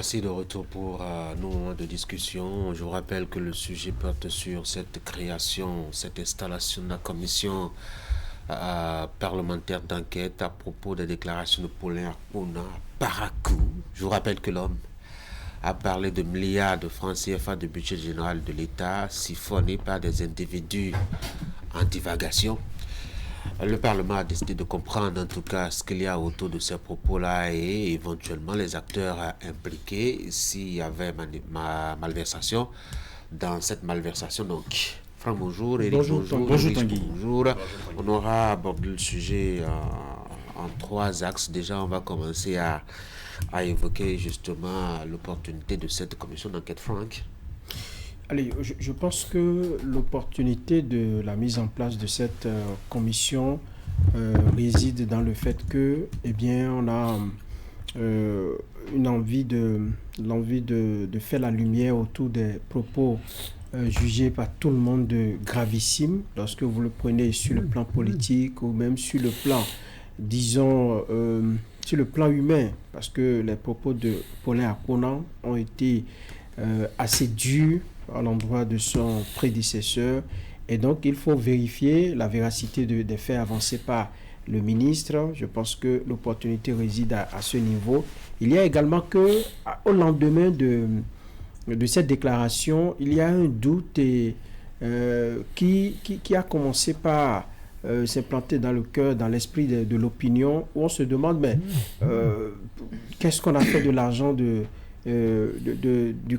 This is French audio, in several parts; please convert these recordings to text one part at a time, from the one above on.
voici de retour pour nos moments de discussion. Je vous rappelle que le sujet porte sur cette création, cette installation de la commission parlementaire d'enquête à propos des déclarations de Paulin Arpona Paracou. Je vous rappelle que l'homme a parlé de milliards de francs CFA de budget général de l'État siphonnés par des individus en divagation. Le Parlement a décidé de comprendre en tout cas ce qu'il y a autour de ces propos-là et éventuellement les acteurs impliqués s'il y avait malversation dans cette malversation. Donc, Franck, bonjour, Eric, bonjour, bonjour Tanguy. Bonjour. On aura abordé le sujet en trois axes. Déjà, on va commencer à évoquer justement l'opportunité de cette commission d'enquête, Franck. Allez, je pense que l'opportunité de la mise en place de cette commission réside dans le fait que, eh bien, on a une envie de faire la lumière autour des propos jugés par tout le monde de gravissimes, lorsque vous le prenez sur le plan politique ou même sur le plan, disons, sur le plan humain, parce que les propos de Paulin Arpona ont été assez durs à l'endroit de son prédécesseur, et donc il faut vérifier la véracité des faits avancés par le ministre. Je pense que l'opportunité réside à ce niveau. Il y a également que au lendemain de cette déclaration, il y a un doute qui a commencé par s'implanter dans le cœur, dans l'esprit de l'opinion, où on se demande mais qu'est-ce qu'on a fait de l'argent du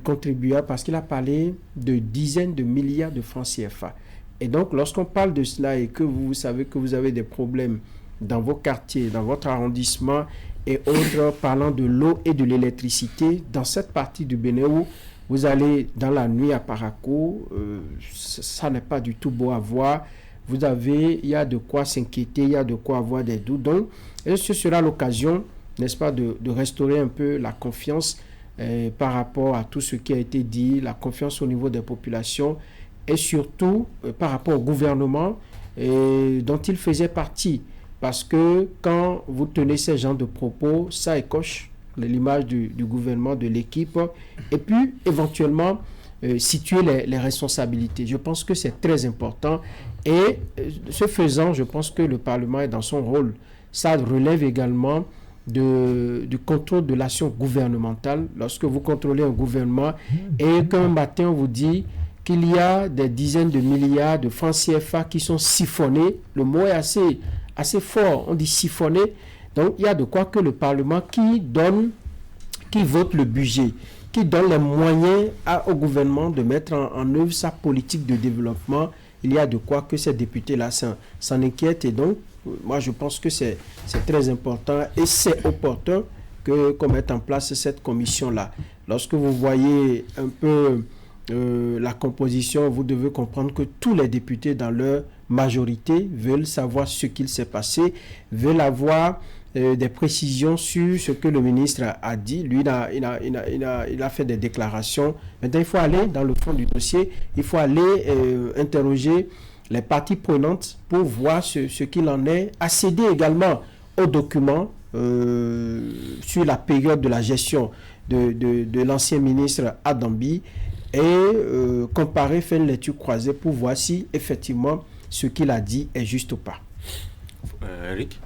contribuable, parce qu'il a parlé de dizaines de milliards de francs CFA. Et donc, lorsqu'on parle de cela et que vous savez que vous avez des problèmes dans vos quartiers, dans votre arrondissement et autres, parlant de l'eau et de l'électricité, dans cette partie du Bénin où vous allez dans la nuit à Paracou, ça n'est pas du tout beau à voir. Il y a de quoi s'inquiéter, il y a de quoi avoir des doutes. Donc, ce sera l'occasion, n'est-ce pas, de restaurer un peu la confiance par rapport à tout ce qui a été dit, la confiance au niveau des populations et surtout par rapport au gouvernement dont il faisait partie. Parce que quand vous tenez ces genres de propos, ça écoche l'image du gouvernement, de l'équipe, et puis éventuellement situer les responsabilités. Je pense que c'est très important et ce faisant, je pense que le Parlement est dans son rôle. Ça relève également du contrôle de l'action gouvernementale. Lorsque vous contrôlez un gouvernement et qu'un matin on vous dit qu'il y a des dizaines de milliards de francs CFA qui sont siphonnés, le mot est assez fort, on dit siphonner. Donc il y a de quoi que le Parlement qui vote le budget, qui donne les moyens au gouvernement de mettre en œuvre sa politique de développement, il y a de quoi que ces députés-là s'en inquiètent. Et donc moi, je pense que c'est très important et c'est opportun qu'on mette en place cette commission-là. Lorsque vous voyez un peu la composition, vous devez comprendre que tous les députés, dans leur majorité, veulent savoir ce qu'il s'est passé, veulent avoir des précisions sur ce que le ministre a dit. Lui, il a fait des déclarations. Maintenant, il faut aller dans le fond du dossier, il faut aller interroger les parties prenantes pour voir ce qu'il en est, accéder également aux documents sur la période de la gestion de l'ancien ministre Adambi et comparer, faire une lecture croisée pour voir si effectivement ce qu'il a dit est juste ou pas. Eric ?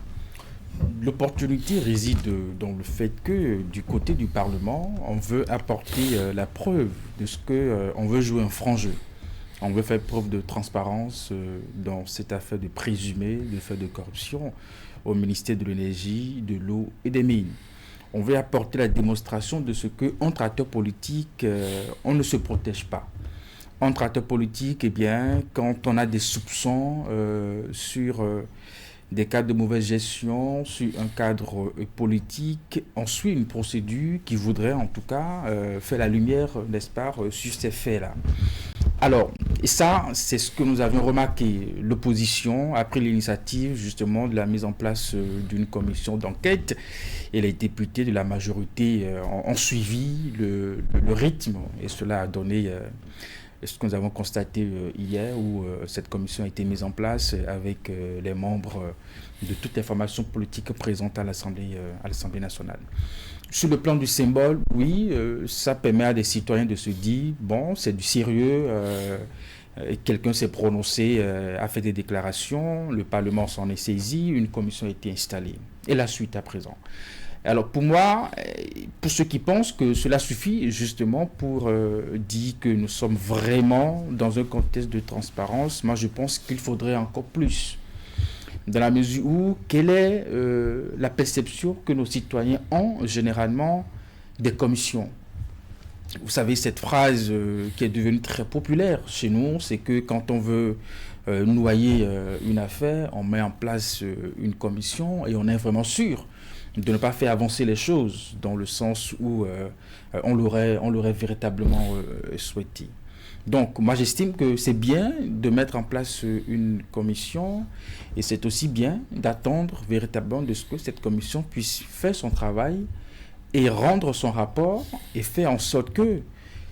L'opportunité réside dans le fait que du côté du Parlement, on veut apporter la preuve de ce qu'on veut jouer un franc jeu. On veut faire preuve de transparence dans cette affaire de présumé, de fait de corruption au ministère de l'Énergie, de l'eau et des Mines. On veut apporter la démonstration de ce qu'entre acteurs politiques, on ne se protège pas. Entre acteurs politiques, eh bien, quand on a des soupçons sur des cas de mauvaise gestion, sur un cadre politique, on suit une procédure qui voudrait en tout cas faire la lumière, n'est-ce pas, sur ces faits-là. Alors, et ça, c'est ce que nous avions remarqué. L'opposition a pris l'initiative justement de la mise en place d'une commission d'enquête et les députés de la majorité ont suivi le rythme et cela a donné ce que nous avons constaté hier où cette commission a été mise en place avec les membres de toutes les formations politiques présentes à l'Assemblée nationale. sur le plan du symbole, oui, ça permet à des citoyens de se dire, bon, c'est du sérieux, quelqu'un s'est prononcé, a fait des déclarations, le Parlement s'en est saisi, une commission a été installée. Et la suite à présent. Alors pour moi, pour ceux qui pensent que cela suffit justement pour dire que nous sommes vraiment dans un contexte de transparence, moi je pense qu'il faudrait encore plus. Dans la mesure où, quelle est la perception que nos citoyens ont généralement des commissions? Vous savez, cette phrase qui est devenue très populaire chez nous, c'est que quand on veut noyer une affaire, on met en place une commission et on est vraiment sûr de ne pas faire avancer les choses dans le sens où on l'aurait véritablement souhaité. Donc, moi, j'estime que c'est bien de mettre en place une commission et c'est aussi bien d'attendre véritablement de ce que cette commission puisse faire son travail et rendre son rapport et faire en sorte que,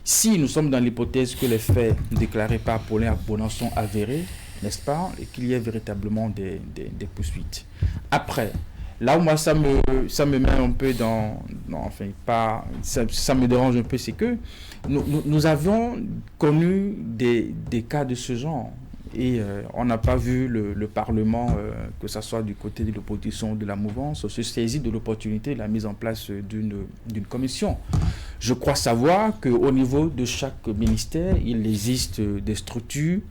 si nous sommes dans l'hypothèse que les faits déclarés par Paulin Akpona sont avérés, n'est-ce pas, et qu'il y ait véritablement des poursuites. Après, là où moi ça me met un peu ça me dérange un peu, c'est que nous avons connu des cas de ce genre et on n'a pas vu le Parlement, que ce soit du côté de l'opposition ou de la mouvance, se saisir de l'opportunité de la mise en place d'une commission. Je crois savoir qu'au niveau de chaque ministère, il existe des structures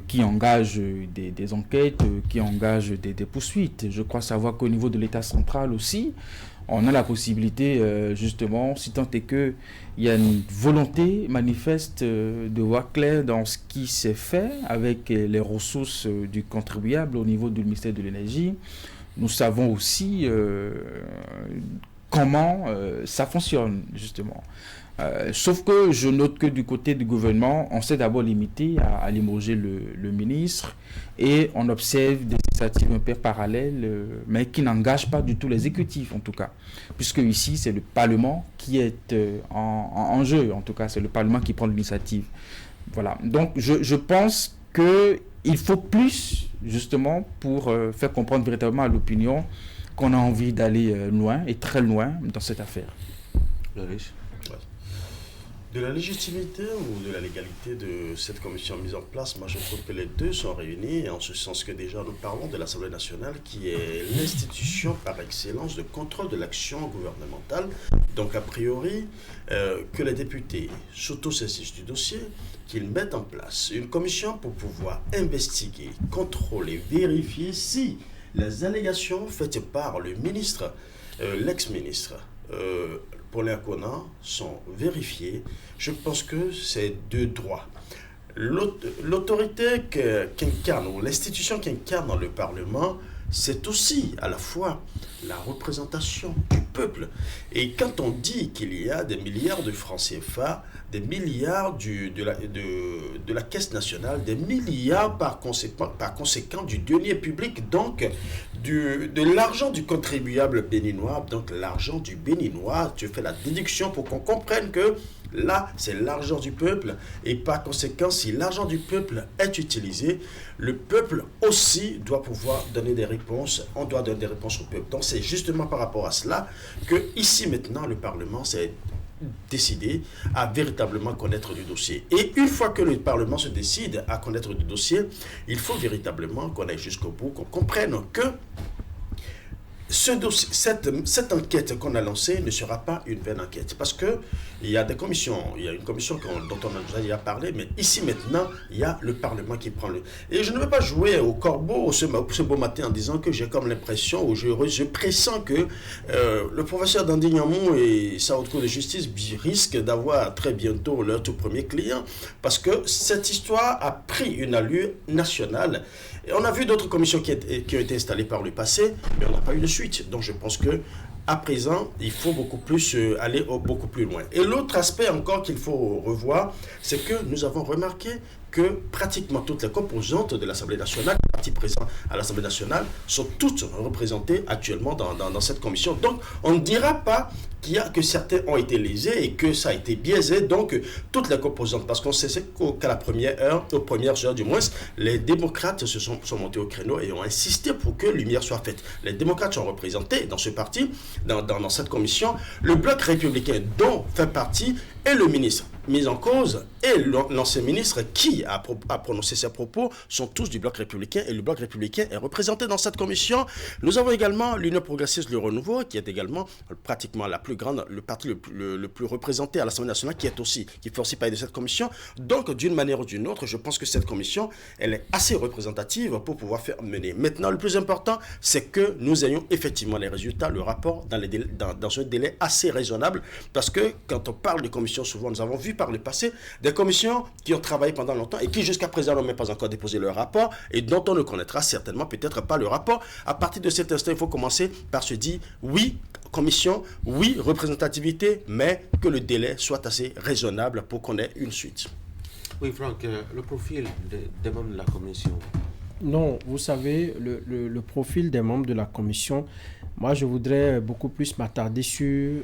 qui engagent des enquêtes, qui engagent des poursuites. Je crois savoir qu'au niveau de l'État central aussi, on a la possibilité, justement, si tant est qu'il y a une volonté manifeste de voir clair dans ce qui s'est fait avec les ressources du contribuable au niveau du ministère de l'Énergie. Nous savons aussi comment ça fonctionne, justement. Sauf que je note que du côté du gouvernement, on s'est d'abord limité à limoger le ministre et on observe des initiatives un peu parallèles, mais qui n'engagent pas du tout l'exécutif en tout cas. Puisque ici, c'est le Parlement qui est en jeu, en tout cas, c'est le Parlement qui prend l'initiative. Voilà. Donc, je pense qu'il faut plus, justement, pour faire comprendre véritablement à l'opinion qu'on a envie d'aller loin et très loin dans cette affaire. De la légitimité ou de la légalité de cette commission mise en place, moi je trouve que les deux sont réunis, en ce sens que déjà nous parlons de l'Assemblée nationale qui est l'institution par excellence de contrôle de l'action gouvernementale. Donc a priori, que les députés s'autosaisissent du dossier, qu'ils mettent en place une commission pour pouvoir investiguer, contrôler, vérifier si les allégations faites par le ministre, l'ex-ministre, Paulin Akpona sont vérifiés. Je pense que c'est de droit. L'autorité qu'incarne, ou l'institution qu'incarne dans le Parlement, c'est aussi à la fois la représentation du peuple. Et quand on dit qu'il y a des milliards de francs CFA, des milliards de la Caisse nationale, des milliards par conséquent du denier public, donc de l'argent du contribuable béninois, donc l'argent du béninois, tu fais la déduction pour qu'on comprenne que là, c'est l'argent du peuple et par conséquent, si l'argent du peuple est utilisé, le peuple aussi doit pouvoir donner des réponses, on doit donner des réponses au peuple. Donc c'est justement par rapport à cela que ici maintenant, le Parlement s'est décidé à véritablement connaître du dossier. Et une fois que le Parlement se décide à connaître du dossier, il faut véritablement qu'on aille jusqu'au bout, qu'on comprenne que ce dossier, cette enquête qu'on a lancée ne sera pas une vaine enquête. Parce qu'il y a des commissions, il y a une commission dont on a déjà parlé, mais ici maintenant, il y a le Parlement qui prend le... Et je ne veux pas jouer au corbeau ce beau matin en disant que j'ai comme l'impression, ou je pressens que le professeur Dandy Nyamou et sa haute cour de justice risquent d'avoir très bientôt leur tout premier client, parce que cette histoire a pris une allure nationale. Et on a vu d'autres commissions qui ont été installées par le passé, mais on n'a pas eu de suite. Donc je pense que à présent, il faut beaucoup plus aller beaucoup plus loin. Et l'autre aspect encore qu'il faut revoir, c'est que nous avons remarqué que pratiquement toutes les composantes de l'Assemblée nationale, les partis présents à l'Assemblée nationale, sont toutes représentées actuellement dans cette commission. Donc, on ne dira pas que certains ont été lésés et que ça a été biaisé. Donc, toutes les composantes, parce qu'on sait qu'à la première heure, aux premières heures du moins, les démocrates sont montés au créneau et ont insisté pour que lumière soit faite. Les démocrates sont représentés dans ce parti, dans cette commission. Le bloc républicain dont fait partie et le ministre mis en cause et l'ancien ministre qui a prononcé ses propos sont tous du bloc républicain et le bloc républicain est représenté dans cette commission. Nous avons également l'Union progressiste, le Renouveau, qui est également pratiquement la plus grande, le parti le plus représenté à l'Assemblée nationale, qui fait aussi partie de cette commission. Donc, d'une manière ou d'une autre, je pense que cette commission, elle est assez représentative pour pouvoir faire mener. Maintenant, le plus important, c'est que nous ayons effectivement les résultats, le rapport dans un délai assez raisonnable, parce que quand on parle de commission, souvent nous avons vu par le passé des commissions qui ont travaillé pendant longtemps et qui jusqu'à présent n'ont même pas encore déposé leur rapport et dont on ne connaîtra certainement peut-être pas le rapport. À partir de cet instant, il faut commencer par se dire oui, commission, oui, représentativité, mais que le délai soit assez raisonnable pour qu'on ait une suite. Oui, Franck, le profil des membres de la commission. Non, vous savez, le profil des membres de la commission, moi je voudrais beaucoup plus m'attarder sur,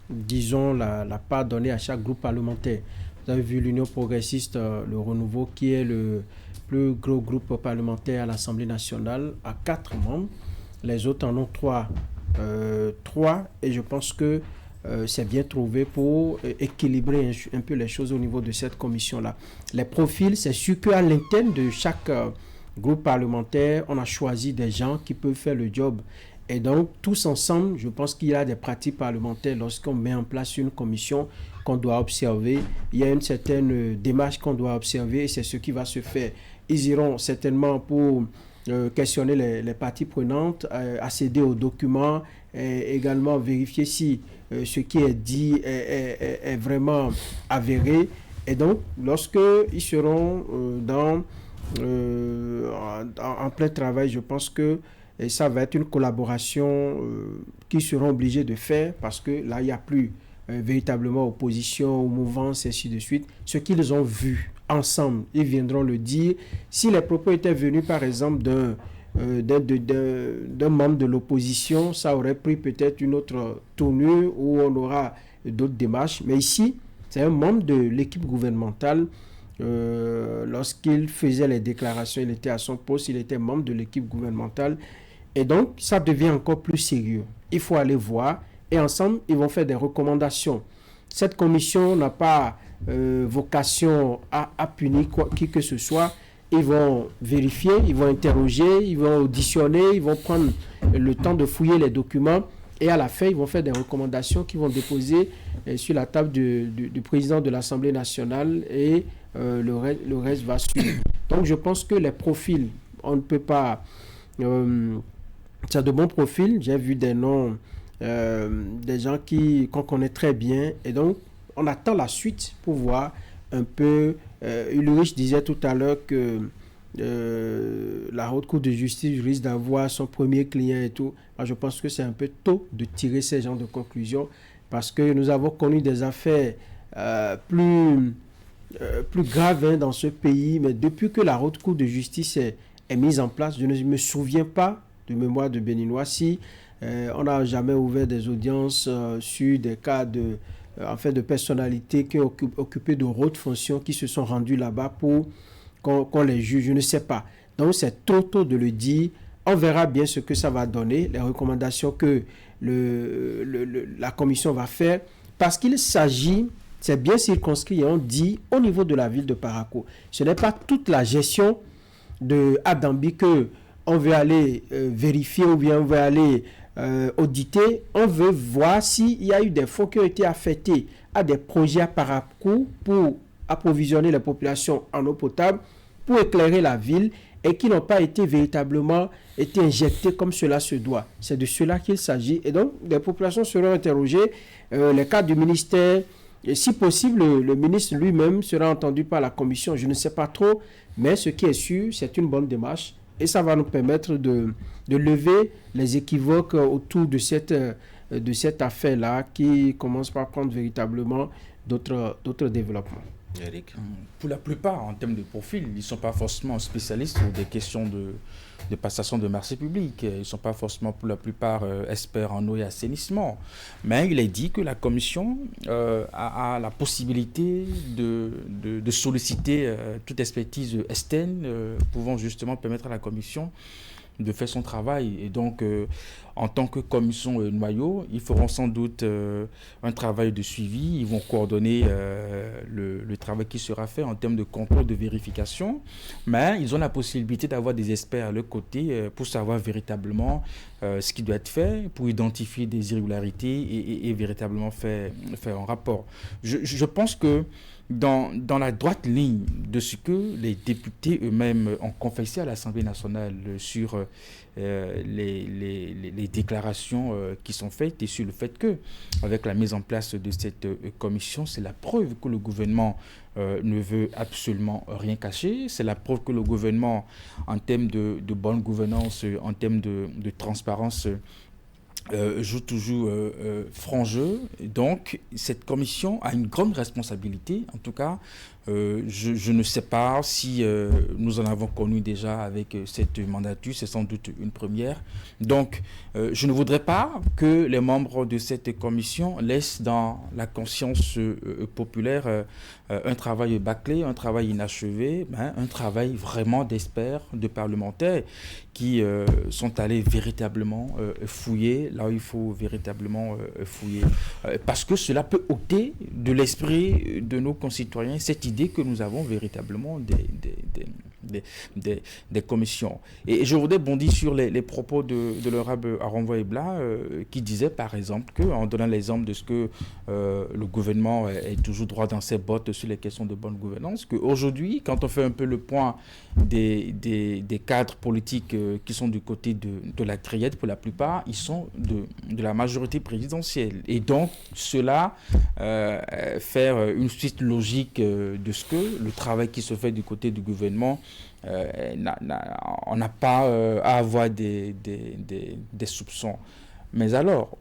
disons, la part donnée à chaque groupe parlementaire. Vous avez vu l'Union progressiste, le Renouveau, qui est le plus gros groupe parlementaire à l'Assemblée nationale, à 4 membres. Les autres en ont 3. 3, et je pense que c'est bien trouvé pour équilibrer un peu les choses au niveau de cette commission-là. Les profils, c'est sûr qu'à l'interne de chaque groupe parlementaire, on a choisi des gens qui peuvent faire le job. Et donc, tous ensemble, je pense qu'il y a des pratiques parlementaires lorsqu'on met en place une commission qu'on doit observer. Il y a une certaine démarche qu'on doit observer et c'est ce qui va se faire. Ils iront certainement pour questionner les parties prenantes, accéder aux documents, et également vérifier si ce qui est dit est vraiment avéré. Et donc, lorsqu'ils seront en plein travail, je pense que ça va être une collaboration qu'ils seront obligés de faire parce que là, il n'y a plus véritablement opposition, mouvance, et ainsi de suite. Ce qu'ils ont vu ensemble, ils viendront le dire. Si les propos étaient venus, par exemple, d'un membre de l'opposition, ça aurait pris peut-être une autre tournure où on aura d'autres démarches. Mais ici, c'est un membre de l'équipe gouvernementale. Lorsqu'il faisait les déclarations, il était à son poste, il était membre de l'équipe gouvernementale. Et donc, ça devient encore plus sérieux. Il faut aller voir et ensemble, ils vont faire des recommandations. Cette commission n'a pas vocation à punir qui que ce soit. Ils vont vérifier, ils vont interroger, ils vont auditionner, ils vont prendre le temps de fouiller les documents et à la fin, ils vont faire des recommandations qu'ils vont déposer sur la table du président de l'Assemblée nationale et le reste va suivre. Donc, je pense que les profils, on ne peut pas... c'est de bons profils. J'ai vu des noms, des gens qu'on connaît très bien. Et donc, on attend la suite pour voir un peu... Ulrich disait tout à l'heure que la Haute Cour de justice risque d'avoir son premier client et tout. Moi, je pense que c'est un peu tôt de tirer ces genres de conclusions parce que nous avons connu des affaires plus graves dans ce pays. Mais depuis que la Haute Cour de justice est mise en place, je ne me souviens pas de mémoire de Béninois si on n'a jamais ouvert des audiences sur des cas de personnalités qui ont occupé de hautes fonctions qui se sont rendues là-bas pour qu'on les juge. Je ne sais pas. Donc, c'est trop tôt de le dire. On verra bien ce que ça va donner, les recommandations que la commission va faire, parce qu'il s'agit, c'est bien circonscrit, on dit, au niveau de la ville de Parakou. Ce n'est pas toute la gestion de Adambi qu'on veut aller vérifier ou bien on veut aller auditer. On veut voir s'il y a eu des fonds qui ont été affectés à des projets à Parakou pour approvisionner les populations en eau potable, pour éclairer la ville et qui n'ont pas été véritablement injectés comme cela se doit. C'est de cela qu'il s'agit. Et donc, les populations seront interrogées. Les cadres du ministère, et si possible, le ministre lui-même sera entendu par la commission. Je ne sais pas trop, mais ce qui est sûr, c'est une bonne démarche. Et ça va nous permettre de lever les équivoques autour de cette affaire-là qui commence par prendre véritablement d'autres développements. Eric. Pour la plupart, en termes de profil, ils ne sont pas forcément spécialistes sur des questions de passation de marché public. Ils ne sont pas forcément, pour la plupart, experts en eau et assainissement. Mais il est dit que la commission a la possibilité de solliciter toute expertise externe pouvant justement permettre à la commission de faire son travail. Et donc, en tant que commission noyau, ils feront sans doute un travail de suivi. Ils vont coordonner le travail qui sera fait en termes de contrôle, de vérification. Mais ils ont la possibilité d'avoir des experts à leur côté pour savoir véritablement ce qui doit être fait, pour identifier des irrégularités et véritablement faire un rapport. Je pense que dans la droite ligne de ce que les députés eux-mêmes ont confessé à l'Assemblée nationale sur les déclarations qui sont faites et sur le fait que, avec la mise en place de cette commission, c'est la preuve que le gouvernement ne veut absolument rien cacher. C'est la preuve que le gouvernement, en termes de bonne gouvernance, en termes de transparence, joue toujours franc jeu. Donc, cette commission a une grande responsabilité. En tout cas, je ne sais pas si nous en avons connu déjà avec cette mandature. C'est sans doute une première. Donc, je ne voudrais pas que les membres de cette commission laissent dans la conscience populaire un travail bâclé, un travail inachevé, un travail vraiment d'experts, de parlementaires qui sont allés véritablement fouiller là où il faut véritablement fouiller. Parce que cela peut ôter de l'esprit de nos concitoyens cette idée que nous avons véritablement des commissions. Et je voudrais bondir sur les propos de l'honorable Aronvoy Ebla qui disait par exemple qu'en donnant l'exemple de ce que le gouvernement est toujours droit dans ses bottes sur les questions de bonne gouvernance, qu'aujourd'hui, quand on fait un peu le point des cadres politiques qui sont du côté de la criette, pour la plupart, ils sont de la majorité présidentielle. Et donc, cela faire une suite logique de ce que le travail qui se fait du côté du gouvernement, on n'a pas à avoir des soupçons. Mais alors,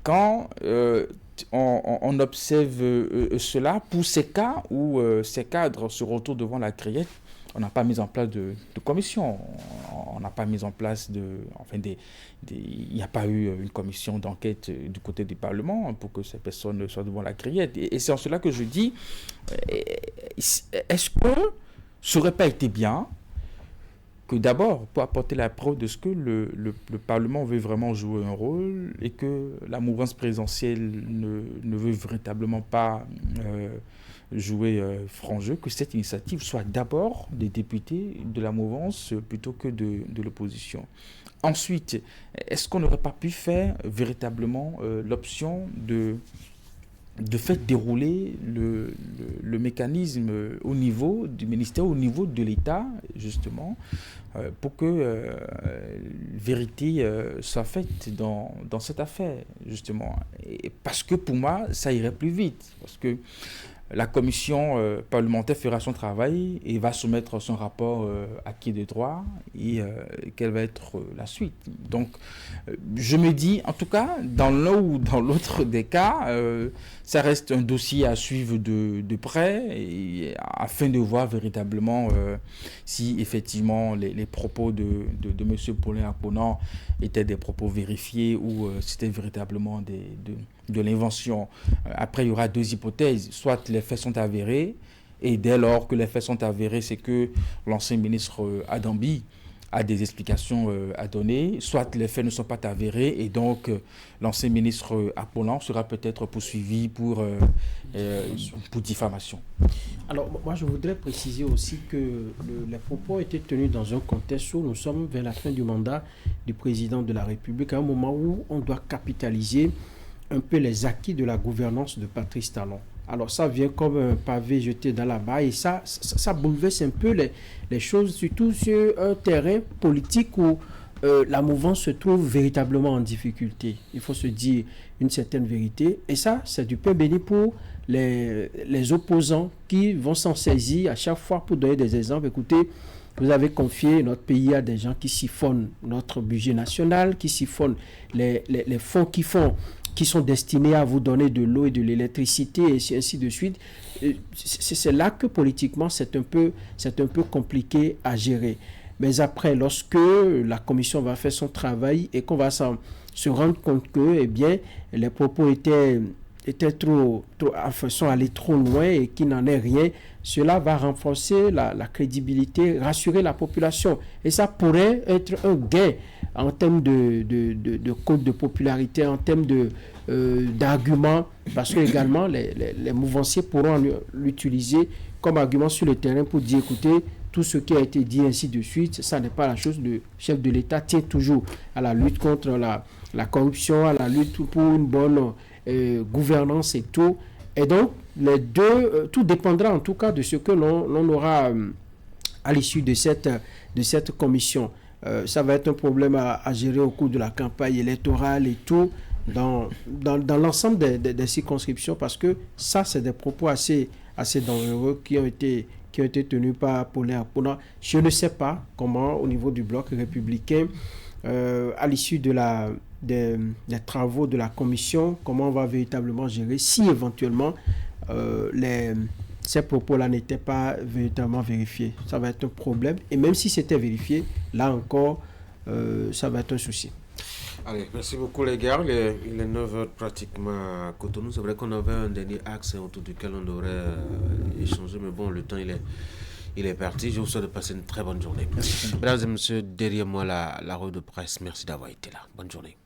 quand on observe cela, pour ces cas où ces cadres se retrouvent devant la criette, on n'a pas mis en place de commission, on n'a pas mis en place il n'y a pas eu une commission d'enquête du côté du Parlement pour que ces personnes soient devant la criette. Et c'est en cela que je dis, est-ce que ça n'aurait pas été bien que d'abord, pour apporter la preuve de ce que le Parlement veut vraiment jouer un rôle et que la mouvance présidentielle ne veut véritablement pas jouer franc jeu, que cette initiative soit d'abord des députés de la mouvance plutôt que de l'opposition. Ensuite, est-ce qu'on n'aurait pas pu faire véritablement l'option de faire dérouler le mécanisme au niveau du ministère, au niveau de l'État, justement, pour que vérité soit faite dans cette affaire, justement. Et parce que pour moi, ça irait plus vite. Parce que la commission parlementaire fera son travail et va soumettre son rapport acquis de droit et quelle va être la suite. Donc, je me dis, en tout cas, dans l'un ou dans l'autre des cas, ça reste un dossier à suivre de près afin de voir véritablement si effectivement les propos de M. Paulin Aponan étaient des propos vérifiés ou c'était véritablement de l'invention. Après, il y aura deux hypothèses. Soit les faits sont avérés, et dès lors que les faits sont avérés, c'est que l'ancien ministre Adambi a des explications à donner. Soit les faits ne sont pas avérés, et donc l'ancien ministre Aponan sera peut-être poursuivi pour diffamation. Alors, moi, je voudrais préciser aussi que les propos étaient tenus dans un contexte où nous sommes vers la fin du mandat du président de la République, à un moment où on doit capitaliser un peu les acquis de la gouvernance de Patrice Talon. Alors ça vient comme un pavé jeté dans la balle et ça bouleverse un peu les choses, surtout sur un terrain politique où la mouvance se trouve véritablement en difficulté. Il faut se dire une certaine vérité. Et ça, c'est du pain béni pour les opposants qui vont s'en saisir à chaque fois pour donner des exemples. Écoutez, vous avez confié notre pays à des gens qui siphonnent notre budget national, qui siphonnent les fonds qui font qui sont destinés à vous donner de l'eau et de l'électricité, et ainsi de suite. C'est là que politiquement, c'est un peu compliqué à gérer. Mais après, lorsque la commission va faire son travail et qu'on va se rendre compte que, eh bien, les propos étaient sont allés trop loin et qu'il n'en est rien, cela va renforcer la crédibilité, rassurer la population. Et ça pourrait être un gain en termes de cote de popularité, en termes d'arguments, parce que également les mouvanciers pourront l'utiliser comme argument sur le terrain pour dire, écoutez, tout ce qui a été dit ainsi de suite, ça n'est pas la chose. Le chef de l'État tient toujours à la lutte contre la corruption, à la lutte pour une bonne gouvernance et tout. Et donc, les deux, tout dépendra en tout cas de ce que l'on aura à l'issue de cette commission. Ça va être un problème à gérer au cours de la campagne électorale et tout, dans l'ensemble des circonscriptions, parce que ça, c'est des propos assez dangereux qui ont été tenus par Paulin Akpona. Je ne sais pas comment, au niveau du bloc républicain, à l'issue des travaux de la commission, comment on va véritablement gérer si éventuellement ces propos-là n'étaient pas véritablement vérifiés. Ça va être un problème. Et même si c'était vérifié, là encore, ça va être un souci. Allez, merci beaucoup les gars. Il est 9h pratiquement à Cotonou. C'est vrai qu'on avait un dernier axe autour duquel on devrait échanger, mais bon, le temps il est parti. Je vous souhaite de passer une très bonne journée. Mesdames et messieurs, derrière moi la revue de presse. Merci d'avoir été là. Bonne journée.